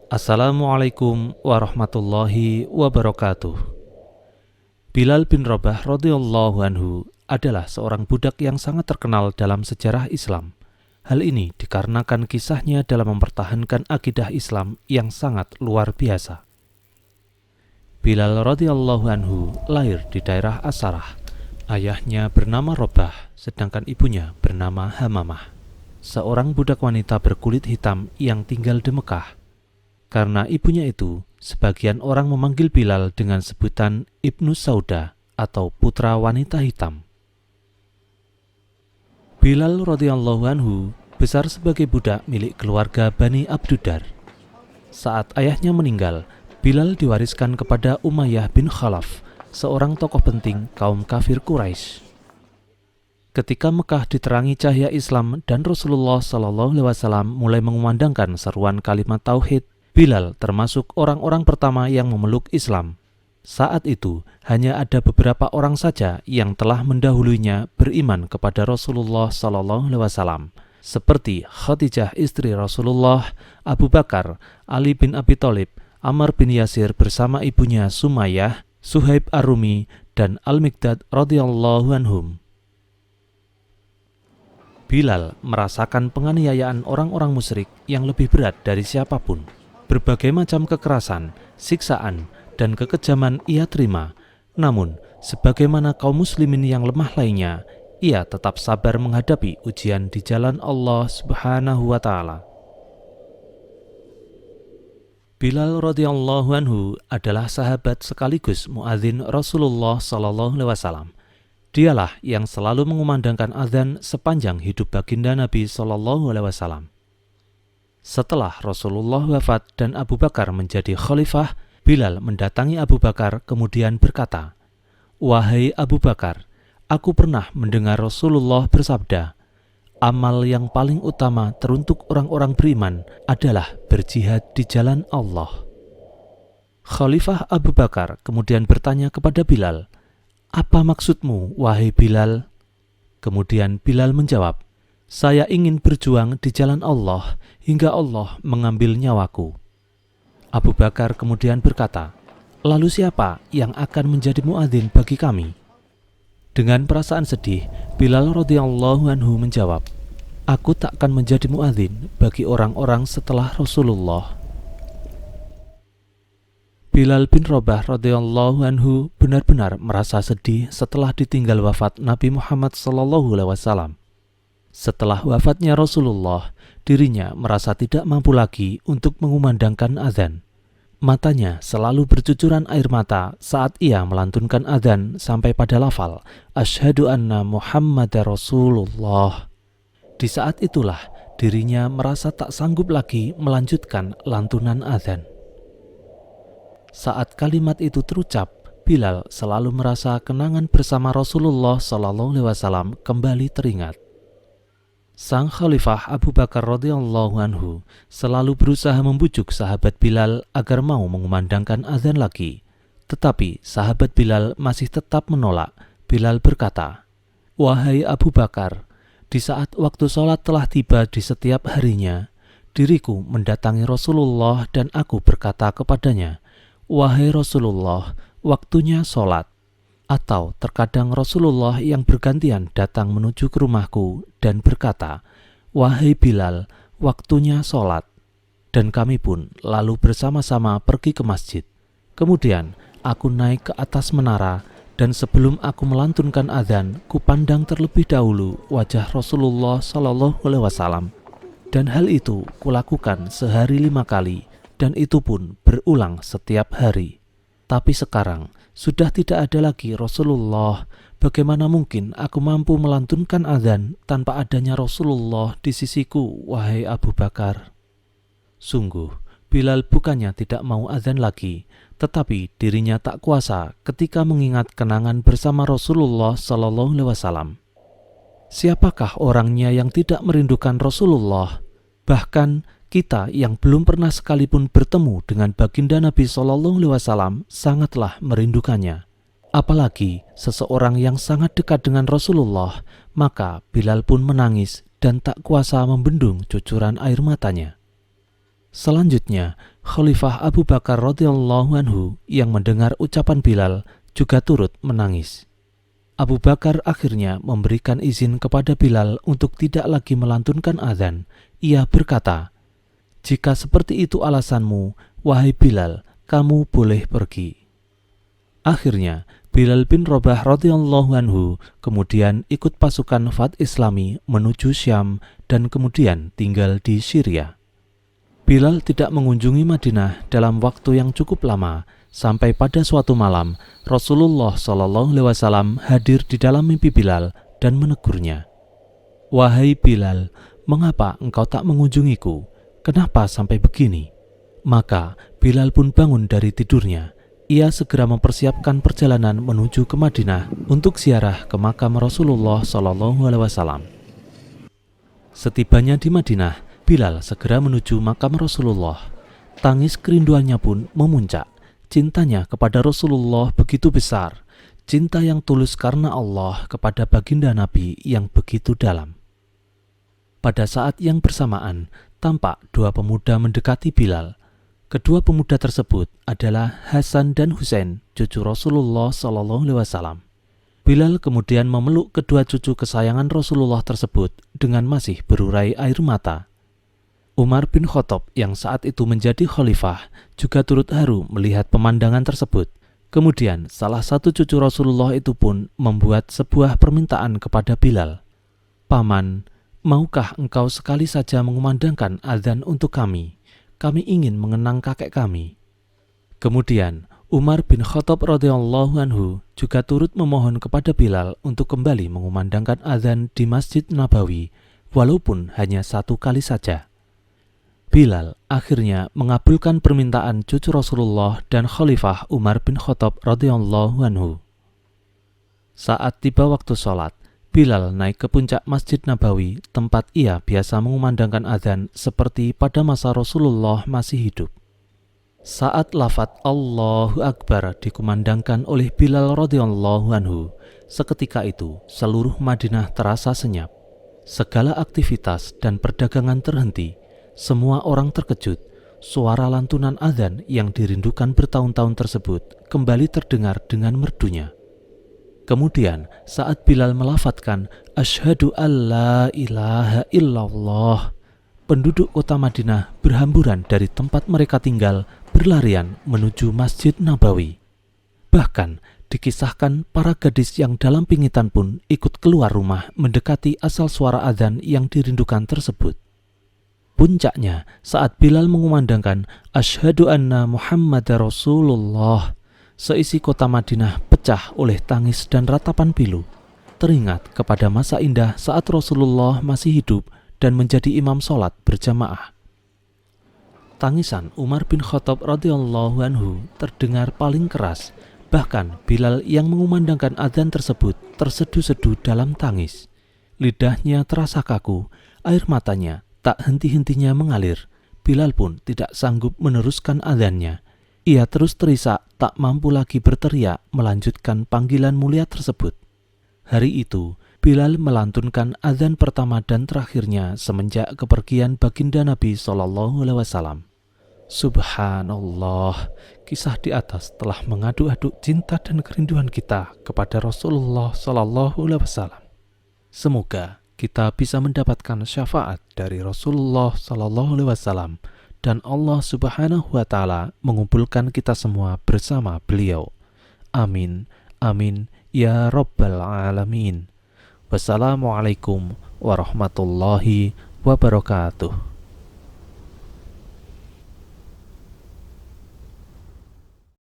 Assalamualaikum warahmatullahi wabarakatuh. Bilal bin Rabah radhiyallahu anhu adalah seorang budak yang sangat terkenal dalam sejarah Islam. Hal ini dikarenakan kisahnya dalam mempertahankan akidah Islam yang sangat luar biasa. Bilal radhiyallahu anhu lahir di daerah Asarah. Ayahnya bernama Rabah, sedangkan ibunya bernama Hamamah, seorang budak wanita berkulit hitam yang tinggal di Mekah. Karena ibunya itu, sebagian orang memanggil Bilal dengan sebutan Ibnu Sauda atau putra wanita hitam. Bilal radhiyallahu anhu besar sebagai budak milik keluarga Bani Abduddar. Saat ayahnya meninggal, Bilal diwariskan kepada Umayyah bin Khalaf, seorang tokoh penting kaum kafir Quraisy. Ketika Mekah diterangi cahaya Islam dan Rasulullah SAW mulai mengumandangkan seruan kalimat tauhid, Bilal termasuk orang-orang pertama yang memeluk Islam. Saat itu, hanya ada beberapa orang saja yang telah mendahulunya beriman kepada Rasulullah SAW, seperti Khadijah istri Rasulullah, Abu Bakar, Ali bin Abi Thalib, Ammar bin Yasir bersama ibunya Sumayyah, Suhaib Ar-Rumi, dan Al-Miqdad radhiyallahu anhum. Bilal merasakan penganiayaan orang-orang musyrik yang lebih berat dari siapapun. Berbagai macam kekerasan, siksaan, dan kekejaman ia terima. Namun, sebagaimana kaum muslimin yang lemah lainnya, ia tetap sabar menghadapi ujian di jalan Allah Subhanahu wa Ta'ala. Bilal radhiyallahu anhu adalah sahabat sekaligus muadzin Rasulullah SAW. Dialah yang selalu mengumandangkan azan sepanjang hidup baginda Nabi SAW. Setelah Rasulullah wafat dan Abu Bakar menjadi khalifah, Bilal mendatangi Abu Bakar kemudian berkata, "Wahai Abu Bakar, aku pernah mendengar Rasulullah bersabda, amal yang paling utama teruntuk orang-orang beriman adalah berjihad di jalan Allah." Khalifah Abu Bakar kemudian bertanya kepada Bilal, "Apa maksudmu, wahai Bilal?" Kemudian Bilal menjawab, "Saya ingin berjuang di jalan Allah hingga Allah mengambil nyawaku." Abu Bakar kemudian berkata, "Lalu siapa yang akan menjadi muadzin bagi kami?" Dengan perasaan sedih, Bilal radhiyallahu anhu menjawab, "Aku takkan menjadi muadzin bagi orang-orang setelah Rasulullah." Bilal bin Rabah radhiyallahu anhu benar-benar merasa sedih setelah ditinggal wafat Nabi Muhammad SAW. Setelah wafatnya Rasulullah, dirinya merasa tidak mampu lagi untuk mengumandangkan azan. Matanya selalu bercucuran air mata saat ia melantunkan azan sampai pada lafal Asyhadu anna Muhammadar Rasulullah. Di saat itulah dirinya merasa tak sanggup lagi melanjutkan lantunan azan. Saat kalimat itu terucap, Bilal selalu merasa kenangan bersama Rasulullah SAW kembali teringat. Sang Khalifah Abu Bakar radhiyallahu anhu selalu berusaha membujuk sahabat Bilal agar mau mengumandangkan azan lagi. Tetapi sahabat Bilal masih tetap menolak. Bilal berkata, "Wahai Abu Bakar, di saat waktu sholat telah tiba di setiap harinya, diriku mendatangi Rasulullah dan aku berkata kepadanya, 'Wahai Rasulullah, waktunya sholat.' Atau terkadang Rasulullah yang bergantian datang menuju ke rumahku dan berkata, 'Wahai Bilal, waktunya sholat.' Dan kami pun lalu bersama-sama pergi ke masjid. Kemudian aku naik ke atas menara dan sebelum aku melantunkan azan, kupandang terlebih dahulu wajah Rasulullah SAW. Dan hal itu kulakukan sehari 5 kali dan itu pun berulang setiap hari. Tapi sekarang sudah tidak ada lagi Rasulullah. Bagaimana mungkin aku mampu melantunkan azan tanpa adanya Rasulullah di sisiku, wahai Abu Bakar?" Sungguh, Bilal bukannya tidak mau azan lagi, tetapi dirinya tak kuasa ketika mengingat kenangan bersama Rasulullah SAW. Siapakah orangnya yang tidak merindukan Rasulullah? Bahkan kita yang belum pernah sekalipun bertemu dengan baginda Nabi SAW sangatlah merindukannya. Apalagi seseorang yang sangat dekat dengan Rasulullah, maka Bilal pun menangis dan tak kuasa membendung cucuran air matanya. Selanjutnya, Khalifah Abu Bakar radhiyallahu anhu yang mendengar ucapan Bilal juga turut menangis. Abu Bakar akhirnya memberikan izin kepada Bilal untuk tidak lagi melantunkan azan. Ia berkata, "Jika seperti itu alasanmu, wahai Bilal, kamu boleh pergi." Akhirnya, Bilal bin Rabah radhiyallahu anhu kemudian ikut pasukan Fath Islami menuju Syam dan kemudian tinggal di Syria. Bilal tidak mengunjungi Madinah dalam waktu yang cukup lama, sampai pada suatu malam Rasulullah SAW hadir di dalam mimpi Bilal dan menegurnya. "Wahai Bilal, mengapa engkau tak mengunjungiku? Kenapa sampai begini?" Maka Bilal pun bangun dari tidurnya. Ia segera mempersiapkan perjalanan menuju ke Madinah untuk ziarah ke makam Rasulullah SAW. Setibanya di Madinah, Bilal segera menuju makam Rasulullah. Tangis kerinduannya pun memuncak. Cintanya kepada Rasulullah begitu besar. Cinta yang tulus karena Allah kepada baginda Nabi yang begitu dalam. Pada saat yang bersamaan, tampak dua pemuda mendekati Bilal. Kedua pemuda tersebut adalah Hasan dan Husain, cucu Rasulullah SAW. Bilal kemudian memeluk kedua cucu kesayangan Rasulullah tersebut dengan masih berurai air mata. Umar bin Khattab yang saat itu menjadi khalifah juga turut haru melihat pemandangan tersebut. Kemudian salah satu cucu Rasulullah itu pun membuat sebuah permintaan kepada Bilal. "Paman, maukah engkau sekali saja mengumandangkan azan untuk kami? Kami ingin mengenang kakek kami." Kemudian Umar bin Khattab radhiyallahu anhu juga turut memohon kepada Bilal untuk kembali mengumandangkan azan di Masjid Nabawi, walaupun hanya satu kali saja. Bilal akhirnya mengabulkan permintaan cucu Rasulullah dan Khalifah Umar bin Khattab radhiyallahu anhu. Saat tiba waktu sholat, Bilal naik ke puncak Masjid Nabawi, tempat ia biasa mengumandangkan azan seperti pada masa Rasulullah masih hidup. Saat lafaz Allahu Akbar dikumandangkan oleh Bilal radhiyallahu anhu, seketika itu seluruh Madinah terasa senyap. Segala aktivitas dan perdagangan terhenti. Semua orang terkejut. Suara lantunan azan yang dirindukan bertahun-tahun tersebut kembali terdengar dengan merdunya. Kemudian saat Bilal melafadzkan Asyhadu alla ilaha illallah, penduduk kota Madinah berhamburan dari tempat mereka tinggal, berlarian menuju Masjid Nabawi. Bahkan dikisahkan para gadis yang dalam pingitan pun ikut keluar rumah mendekati asal suara azan yang dirindukan tersebut. Puncaknya saat Bilal mengumandangkan Asyhadu anna Muhammadar Rasulullah, seisi kota Madinah pecah oleh tangis dan ratapan pilu. Teringat kepada masa indah saat Rasulullah masih hidup dan menjadi imam sholat berjamaah. Tangisan Umar bin Khattab radhiyallahu anhu terdengar paling keras. Bahkan Bilal yang mengumandangkan azan tersebut terseduh-seduh dalam tangis. Lidahnya terasa kaku, air matanya tak henti-hentinya mengalir. Bilal pun tidak sanggup meneruskan azannya. Ia terus terisak, tak mampu lagi berteriak melanjutkan panggilan mulia tersebut. Hari itu, Bilal melantunkan azan pertama dan terakhirnya semenjak kepergian baginda Nabi SAW. Subhanallah, kisah di atas telah mengaduk-aduk cinta dan kerinduan kita kepada Rasulullah SAW. Semoga kita bisa mendapatkan syafaat dari Rasulullah SAW dan Allah Subhanahu wa Ta'ala mengumpulkan kita semua bersama beliau. Amin, amin, ya Rabbal Alamin. Wassalamualaikum warahmatullahi wabarakatuh.